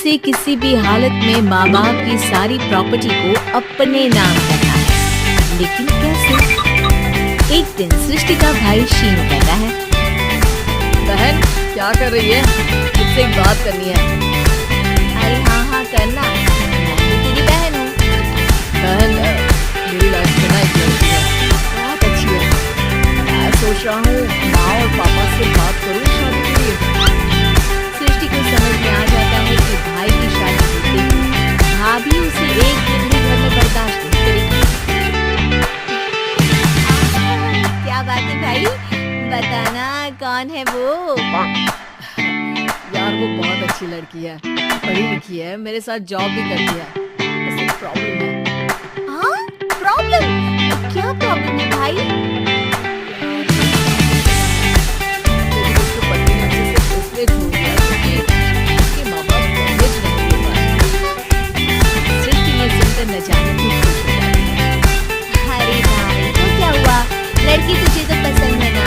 उसे किसी भी हालत में माँ बाप की सारी प्रॉपर्टी को अपने नाम करना है। लेकिन कैसे? एक दिन सृष्टि का भाई शीनू कहता है, बहन क्या कर रही है? मुझसे एक बात करनी है। अरे हाँ करना, मैं तो तेरी बहन हूँ। बहन मेरी लाइफ में ना एक लड़की है, बहुत अच्छी है। मैं सोच रहा हूँ माँ और पापा से बात करूँ शादी के लिए। सृष्टि को समझ में आ जाता है कि भाई की शादी होते ही भाभी उसे एक दिन भी घर में बर्दाश्त नहीं करेगी। क्या बात है भाई, बताना कौन है वो? यार वो बहुत अच्छी लड़की है, पढ़ी लिखी है, मेरे साथ जॉब भी करती है। बस एक प्रॉब्लम है। हाँ प्रॉब्लम? क्या प्रॉब्लम है भाई? मेरी उसको पति ने अच्छे से इसलिए छोड़ दिया क्योंकि उसके माँ बाप दहेज नहीं दे पाए। सृष्टि ये सुनकर न जाने क्यों खुश हो जाती है। अरे भाई तो क्या हुआ, लड़की तुझे तो पसंद है ना?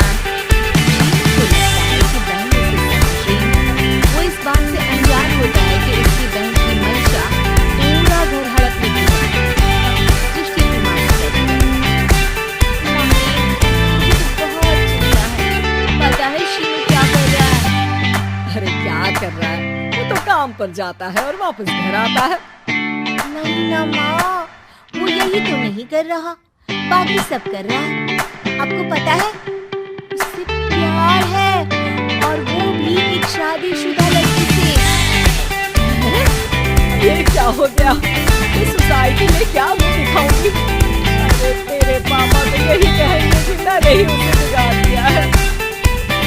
शीनू को लगता है कि बहन उसे समझ रही। वो इस बात से अनजान होता है कि उसकी बहन की मंशा पूरा घर हड़प में है। सृष्टि की माँ कहती है, मम्मी मुझे तो बहुत चिंता है, पता है शीनू क्या कर रहा है? अरे क्या कर रहा है? वो तो काम पर जाता है और वापस घर आता है। नहीं ना माँ, वो यही तो नहीं कर रहा, बाकी सब कर रहा है। आपको पता है उससे प्यार है, और वो भी एक शादीशुदा लड़की से। ये क्या हो गया? इस सोसाइटी में क्या मुंह दिखाऊंगी? अरे तेरे पापा तो यही कहेंगे कि मैंने ही उसे बिगाड़ दिया है।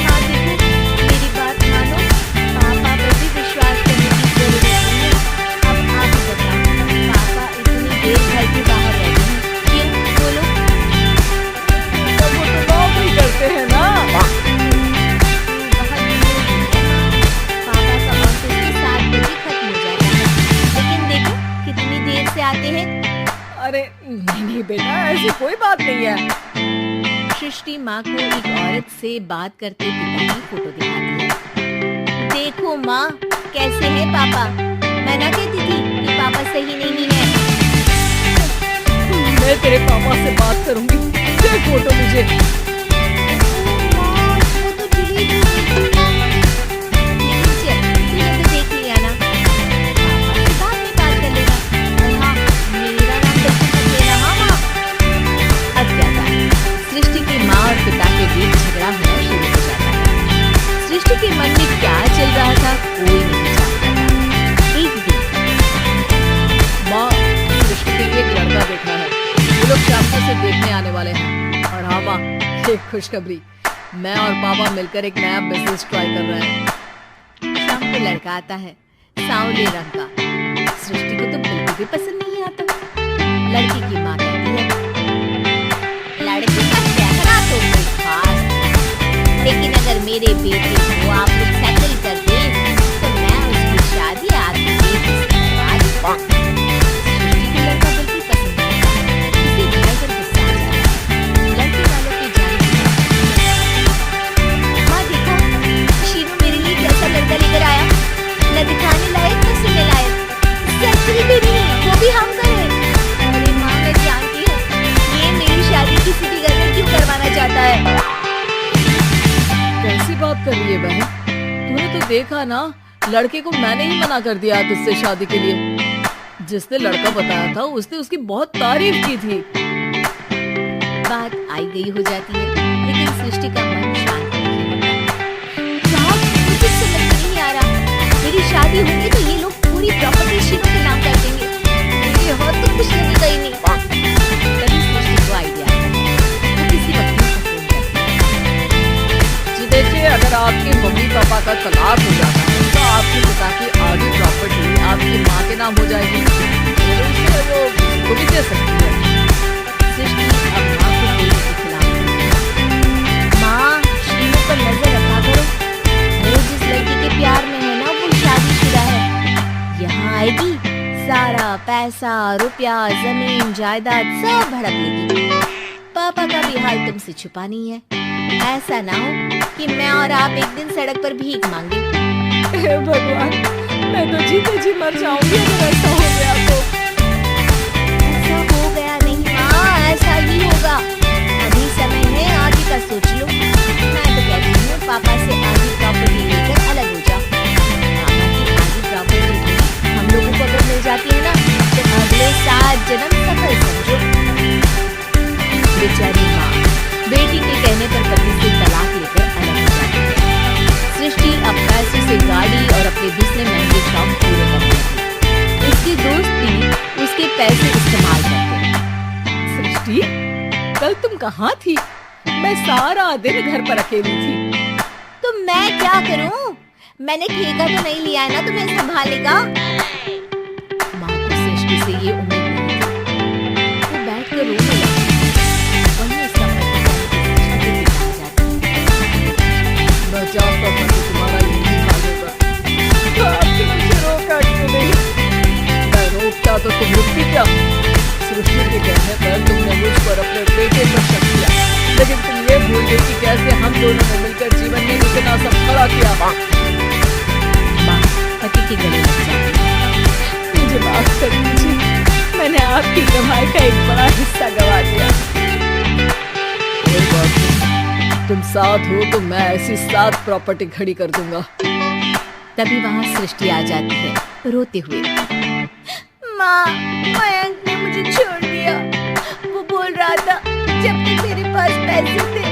हाँ देखो, मेरी बात मानो, पापा पर भी विश्वास करने की जरूरत नहीं है। अब आप ही बताओ, पापा इतनी देर घर के बाहर रहते हैं, क्यों बोलो? तो वो तो नौकरी करते हैं ना। पापा का ऑफिस के 7 बजे खत्म हो जाता है, लेकिन देखो कितनी देर से आते हैं। अरे नहीं बेटा, ऐसी कोई बात नहीं है। सृष्टि माँ को एक औरत से बात करते पिता की फोटो दिखाती है। देखो माँ, कैसे है पापा? मैं ना कहती थी कि पापा सही नहीं है। मैं तेरे पापा से बात करूंगी, दे फोटो मुझे। माँ, वो तो डिलीट हो गई। लेकिन चल, तूने तो देख लिया ना, पापा से बाद में बात कर लेना। और हाँ, मेरा नाम बिल्कुल मत लेना। हाँ माँ। अब क्या था, सृष्टि की माँ और पिता के बीच झगड़ा होना शुरू हो जाता है। सृष्टि के मन में क्या चल रहा था कोई नहीं जानता था। एक दिन माँ, सृष्टि के लिए एक लड़का देखा है, वो लोग शाम को उसे देखने आने वाले हैं। और हाँ माँ, एक खुशखबरी, मैं और पापा मिलकर एक नया बिजनेस ट्राई कर रहे हैं। शाम को लड़का आता है, सांवले रंग का। सृष्टि को तो बिल्कुल भी पसंद नहीं आता। लड़की की माँ कहती है, लड़की का चेहरा तो कोई खास नहीं, लेकिन अगर मेरे बेटे को आप लोग सेटल कर दें तो मैं उसकी शादी आपके बेटे से करवा दूंगा। सृष्टि को लड़का बिल्कुल पसंद नहीं आता। इसे देखकर गुस्सा आ जाता है। लड़के वालों के जाने के बाद, माँ देखो शीनू मेरे लिए कैसा लड़का लेकर आया, न दिखाने लायक न सुनने लायक, सेक्सी भी नहीं, वो भी हम करे। अरे माँ मैं जानती हूँ ये मेरी शादी किसी भी घर में क्यों करवाना चाहता है। कैसी बात कर रही है बहन? तूने तो देखा ना, लड़के को मैंने ही मना कर दिया तुझसे शादी के लिए। जिसने लड़का बताया था उसने उसकी बहुत तारीफ की थी। बात आई गई हो जाती है, लेकिन सृष्टि का मन शांत नहीं होता। यार मुझे कुछ समझ में नहीं आ रहा, मेरी शादी होगी तो ये लोग पूरी प्रॉपर्टी शीनू के नाम कर देंगे, मेरे हाथ तो कुछ लगेगा ही नहीं। तभी सृष्टि को आइडिया आता है, वो किसी वकील को फोन करती है। जी देखिए, अगर आपके मम्मी पापा का तलाक हो जाता है तो आपके पिता की आधी प्रॉपर्टी आपकी माँ के नाम हो जाएगी, फिर उसे वो को भी दे सकती है। सृष्टि अब माँ को बोलने के खिलाफ है। माँ, शीनू पर नजर रखा करो, वो जिस लड़की के प्यार में है ना वो शादीशुदा है। यहाँ आएगी, सारा पैसा रुपया जमीन जायदाद सब हड़प लेगी। पापा का भी हाल तुमसे छुपा नहीं है। ऐसा ना हो कि मैं और आप एक दिन सड़क पर भीख मांगे। हे भगवान, मैं तो जीते जी मर जाऊंगी अगर ऐसा हो गया तो। ऐसा हो गया नहीं माँ, ऐसा ही होगा। अभी समय है, आगे का सोच लो। मैं तो कहती हूँ पापा से आधी प्रॉपर्टी लेकर अलग हो जाओ। पापा की आधी प्रॉपर्टी हम लोगों को अगर मिल जाती है ना, तो अगले 7 जन्म सफल समझो। बेचारी माँ बेटी के कहने पर पति से तलाक लेकर अलग हो जाती है। सृष्टि अब पैसों से गाड़ी और अपने दूसरे महंगे शौक पूरे करती है। उसके दोस्त भी उसके पैसे इस्तेमाल करते हैं। सृष्टि, कल तुम कहाँ थी? मैं सारा दिन घर पर अकेली थी। तो मैं क्या करूं? मैंने ठेका तो नहीं लिया है ना तुम्हें संभालने का। माँ को सृष्टि से ये उम्मीद नहीं थी। वो बैठ कर रोने लगी। वहीं उसका पति सृष्टि के पास जाता है। मैं जानता था कि तुम्हारा यही हाल होगा। तो आपने मुझे रोका क्यों नहीं? मैं रोकता तो तुम रुकती क्या? सृष्टि के कहने पर तुमने मुझ पर अपने बेटे पर शक किया, लेकिन तुम ये भूल गई कि कैसे हम दोनों ने मिलकर जीवन में इतना सब खड़ा किया। माँ पति के गले लग जाती है। मुझे माफ कर दीजिए, मैंने आपकी कमाई का एक बड़ा हिस्सा गवा दिया। कोई बात नहीं, तुम साथ हो तो मैं ऐसी 7 प्रॉपर्टी खड़ी कर दूंगा। तभी वहाँ सृष्टि आ जाती है रोते हुए। माँ, मयंक ने मुझे छोड़ दिया। वो बोल रहा था जब तक मेरे पास पैसे थे